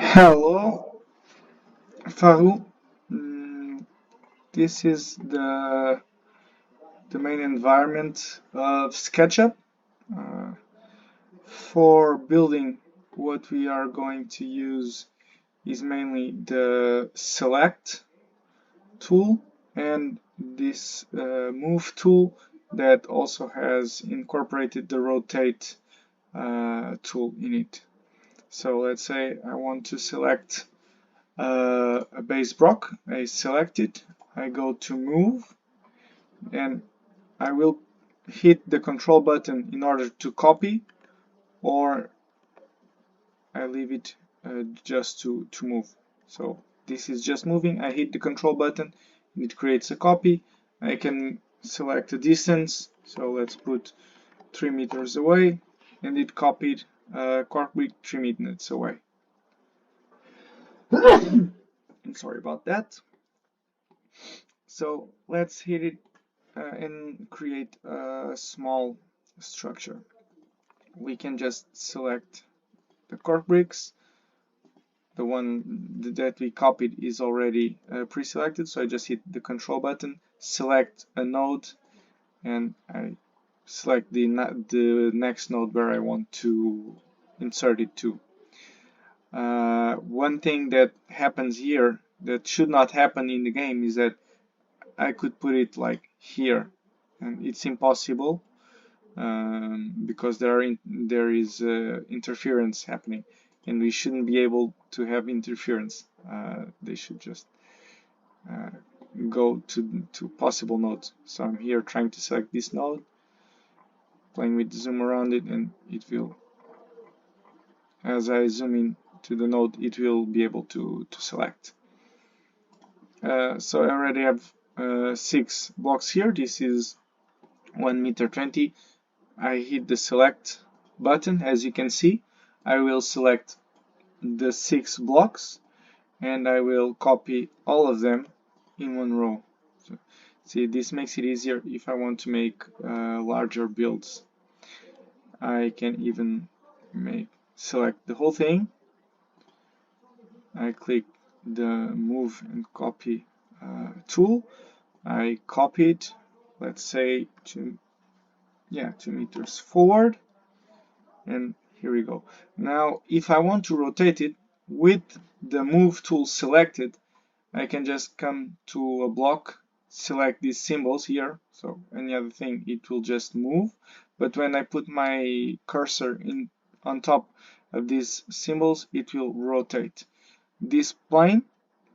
Hello, Faru. Mm, this is the main environment of SketchUp. Uh, for building, what we are going to use is mainly the select tool and this move tool that also has incorporated the rotate tool in it. So let's say I want to select a base block. I select it, I go to move, and I will hit the control button in order to copy, or I leave it just to move. So this is just moving. I hit the control button and it creates a copy. I can select a distance, so let's put 3 meters away, and it copied CORKBRICK 3 meters away. I'm sorry about that. So let's hit it and create a small structure. We can just select the cork bricks. The one that we copied is already pre-selected, so I just hit the control button, select a node, and I select the next node where I want to insert it to. One thing that happens here that should not happen in the game is that I could put it like here, and it's impossible because there is interference happening, and we shouldn't be able to have interference. They should just go to possible nodes. So I'm here trying to select this node, playing with the zoom around it, and it will, as I zoom in to the node, it will be able to select. So I already have 6 blocks here. This is 1 meter 20. I hit the select button. As you can see, I will select the 6 blocks and I will copy all of them in one row. So, see, this makes it easier if I want to make larger builds. I can even select the whole thing. I click the move and copy tool. I copy it, let's say 2 meters forward, and here we go. Now if I want to rotate it with the move tool selected, I can just come to a block, select these symbols here, so any other thing it will just move, but when I put my cursor in on top of these symbols, it will rotate this plane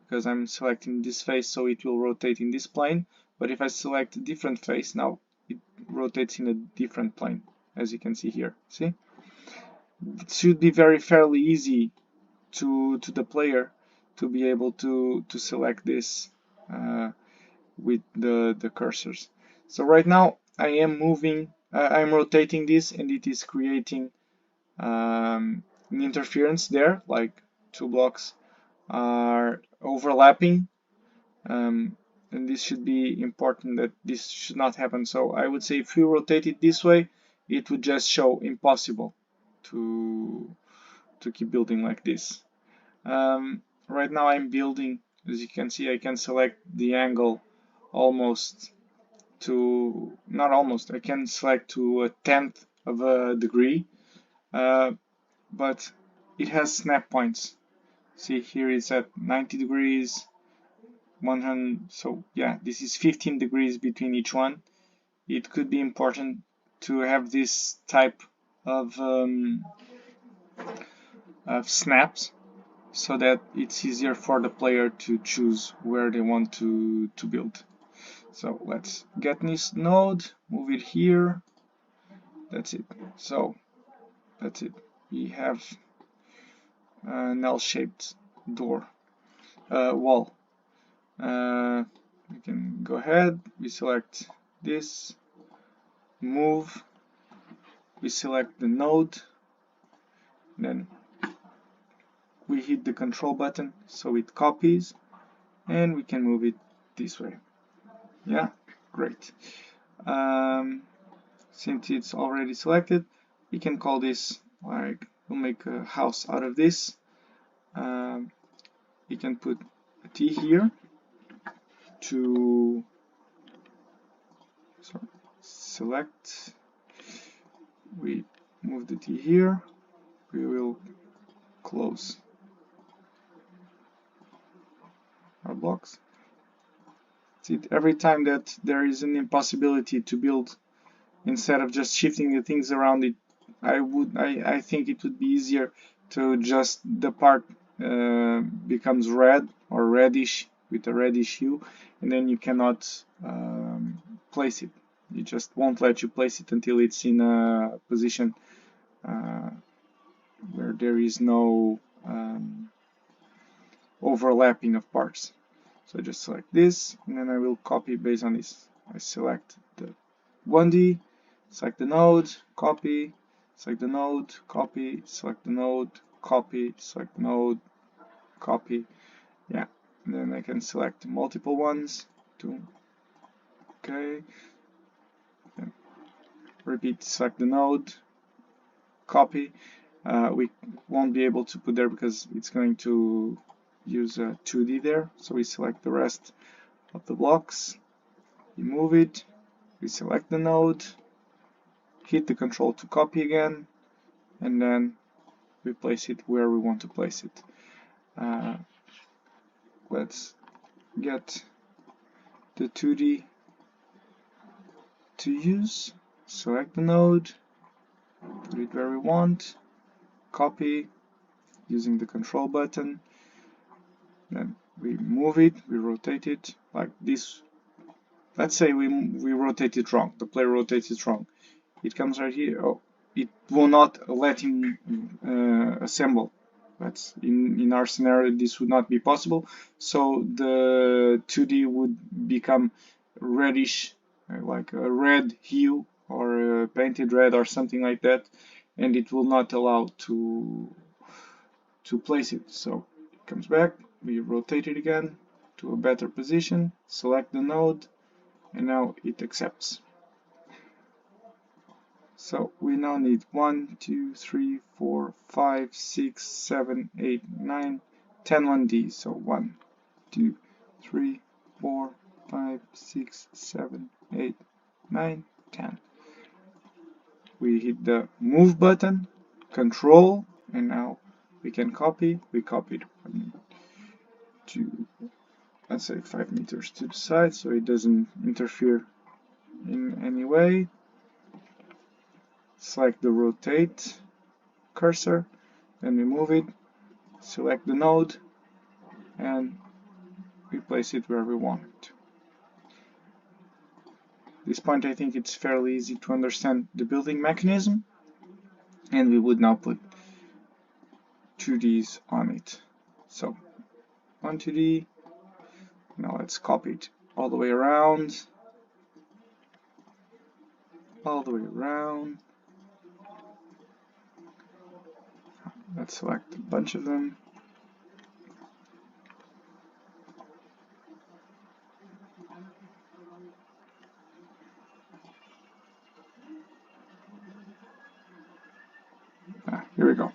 because I'm selecting this face, so it will rotate in this plane. But if I select a different face, now it rotates in a different plane, as you can see here. See, it should be fairly easy to the player to be able to select this with the cursors. So right now I am moving, I'm rotating this, and it is creating an interference there, like 2 blocks are overlapping, and this should be important, that this should not happen. So I would say if you rotate it this way, it would just show impossible to keep building like this. Right now I'm building, as you can see, I can select the angle almost to, not almost, I can select to 1/10 of a degree, but it has snap points. See, here it's at 90 degrees, 100, so yeah, this is 15 degrees between each one. It could be important to have this type of snaps, so that it's easier for the player to choose where they want to build. So let's get this node, move it here. That's it. So that's it. We have an L-shaped door, wall. We can go ahead. We select this, move. We select the node. Then we hit the control button so it copies, and we can move it this way. Yeah, great. Since it's already selected, we can call this, like, we'll make a house out of this. we can put a T here to select. We move the T here. We will close our blocks. See, every time that there is an impossibility to build, instead of just shifting the things around it, I think it would be easier to just the part becomes red or reddish with a reddish hue, and then you cannot place it. It just won't let you place it until it's in a position where there is no overlapping of parts. So I just select this, and then I will copy based on this. I select the 1D, select the node, copy, select the node, copy, select the node, copy, select the node, copy. Yeah, and then I can select multiple ones. Okay. And repeat, select the node, copy. We won't be able to put there because it's going to use a 2D there. So we select the rest of the blocks, we move it, we select the node, hit the control to copy again, and then we place it where we want to place it. Let's get the 2D to use, select the node, put it where we want, copy using the control button, then we move it, we rotate it like this. Let's say we rotate it wrong, the player rotates it wrong. It comes right here. Oh, it will not let him assemble. That's in our scenario, this would not be possible. So the 2D would become reddish, like a red hue or a painted red or something like that, and it will not allow to place it. So it comes back, we rotate it again to a better position, select the node, and now it accepts. So we now need 1, 2, 3, 4, 5, 6, 7, 8, 9, 10 1D. So 1, 2, 3, 4, 5, 6, 7, 8, 9, 10. We hit the move button, control, and now we can copy. We copied to, let's say, 5 meters to the side so it doesn't interfere in any way. Select the rotate cursor, then we move it, select the node, and we place it where we want it. At this point I think it's fairly easy to understand the building mechanism, and we would now put 2Ds on it. So 1 2D, now let's copy it all the way around, Let's select a bunch of them. Here we go.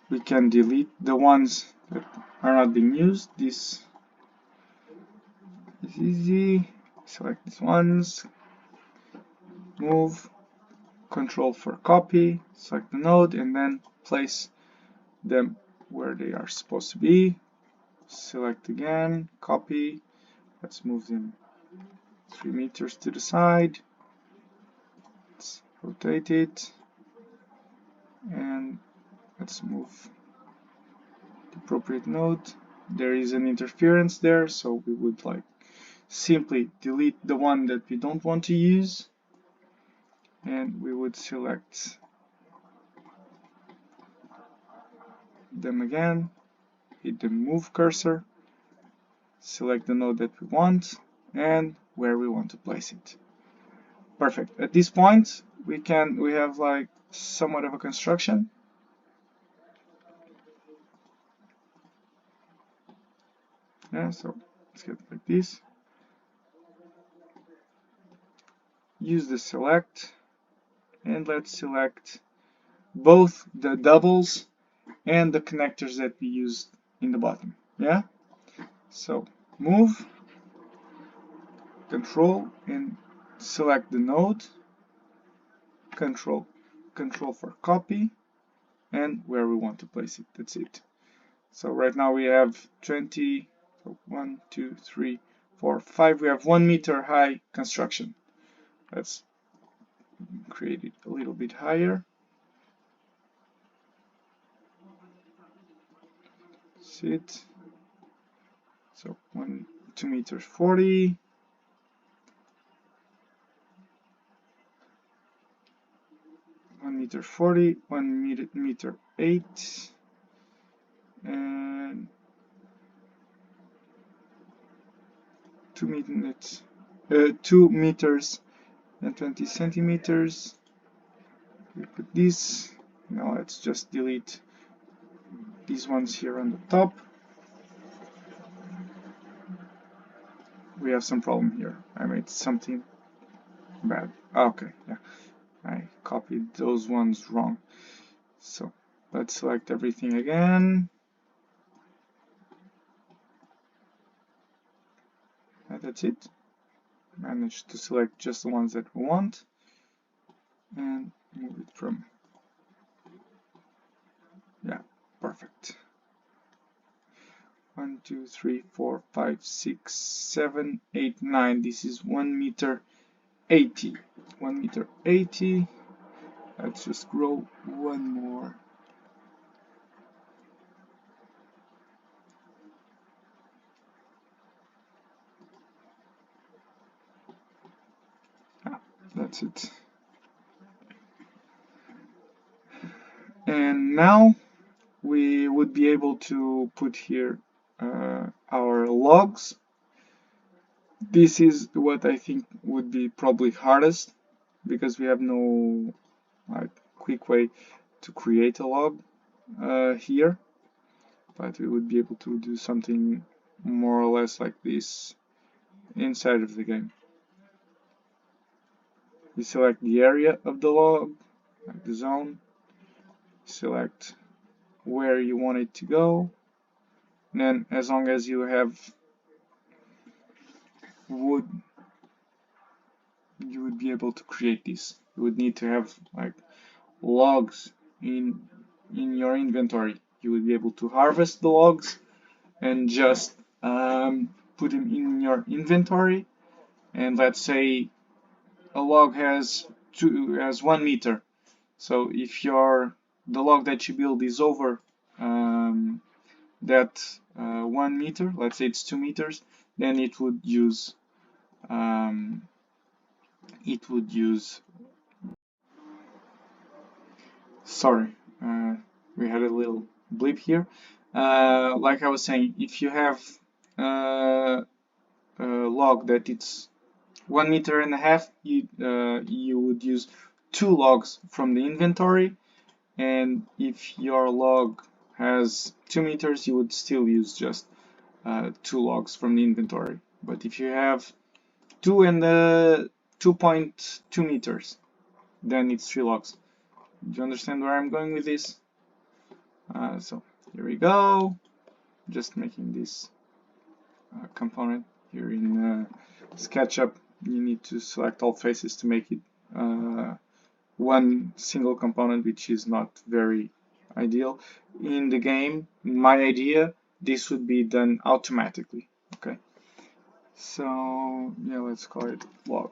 We can delete the ones that are not being used. This is easy. Select these ones, move, control for copy, select the node, and then place them where they are supposed to be. Select again, copy. Let's move them 3 meters to the side. Let's rotate it, and let's move the appropriate node. There is an interference there, so we would like simply delete the one that we don't want to use, and we would select them again, hit the move cursor, select the node that we want and where we want to place it. Perfect. At this point we have like somewhat of a construction. Yeah, so let's get like this. Use the select, and let's select both the doubles and the connectors that we used in the bottom. Yeah, so move, control, and select the node, control for copy, and where we want to place it. That's it. So right now we have 20, so 1, 2, 3, 4, 5. We have 1 meter high construction. Let's create it a little bit higher. See it? So 2 meters 40. 1 meter 40, 1 meter 8, and 2 meters and 20 centimeters. We put this. Now let's just delete these ones here on the top. We have some problem here. I made something bad. Okay, yeah, I copied those ones wrong. So let's select everything again. And that's it. Managed to select just the ones that we want and move it from. Yeah, perfect. 1, 2, 3, 4, 5, 6, 7, 8, 9. This is 1 meter 80. 1 meter 80. Let's just grow one more. That's it. And now we would be able to put here our logs. This is what I think would be probably hardest because we have no quick way to create a log here, but we would be able to do something more or less like this inside of the game. You select the area of the log, like the zone, select where you want it to go, and then as long as you have wood, you would be able to create this. You would need to have like logs in your inventory. You would be able to harvest the logs and just put them in your inventory. And let's say a log has 1 meter. So if the log that you build is over that 1 meter, let's say it's 2 meters, then it would use sorry, we had a little blip here. Like I was saying, if you have a log that it's 1.5 meters, you would use 2 logs from the inventory, and if your log has 2 meters, you would still use just 2 logs from the inventory. But if you have 2 and 2.2 meters, then it's 3 logs. Do you understand where I'm going with this? So here we go. Just making this component here in Sketchup. You need to select all faces to make it one single component, which is not very ideal. In the game, my idea, this would be done automatically. Okay. So yeah, let's call it log.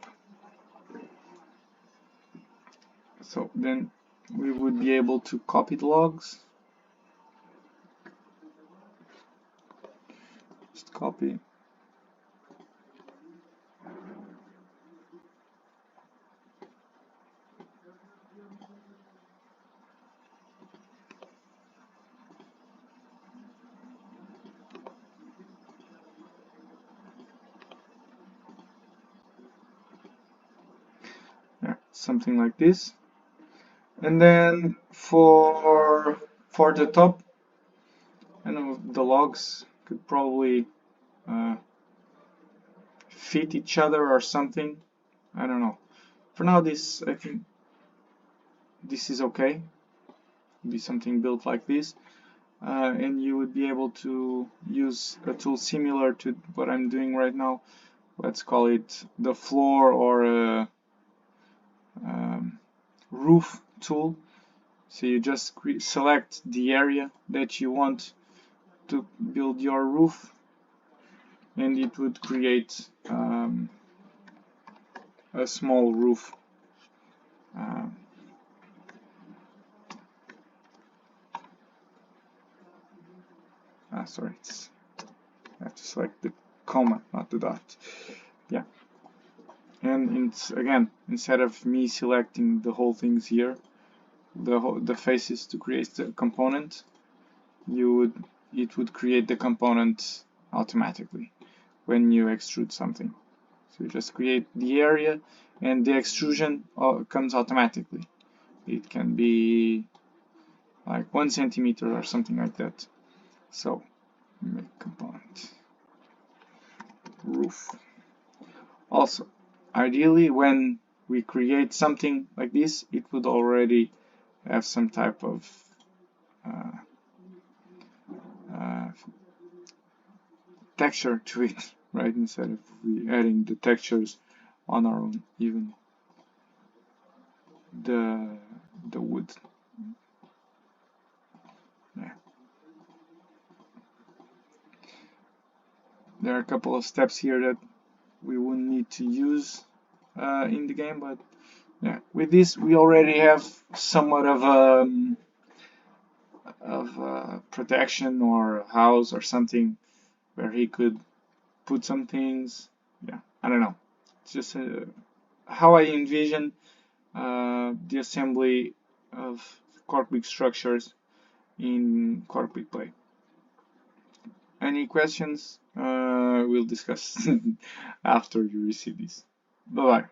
So then we would be able to copy the logs. Just copy. Yeah, something like this. And then for the top, I know the logs could probably fit each other or something. I don't know. For now, I think this is okay. Be something built like this. and you would be able to use a tool similar to what I'm doing right now. Let's call it the floor or a roof tool. So you just select the area that you want to build your roof, and it would create a small roof. Sorry, I have to select the comma, not the dot. Yeah. And again, instead of me selecting the whole things here, the faces to create the component, it would create the component automatically when you extrude something. So you just create the area, and the extrusion comes automatically. It can be like 1 centimeter or something like that. So make component roof. Also, ideally, when we create something like this, it would already have some type of texture to it, right? Instead of we adding the textures on our own, even the wood. Yeah. There are a couple of steps here that we wouldn't need to use in the game, but yeah, with this we already have somewhat of protection or a house or something where he could put some things. Yeah, I don't know. It's just how I envision the assembly of CORKBRICK structures in CORKBRICK Play. Any questions? We'll discuss after you receive this. Bye bye.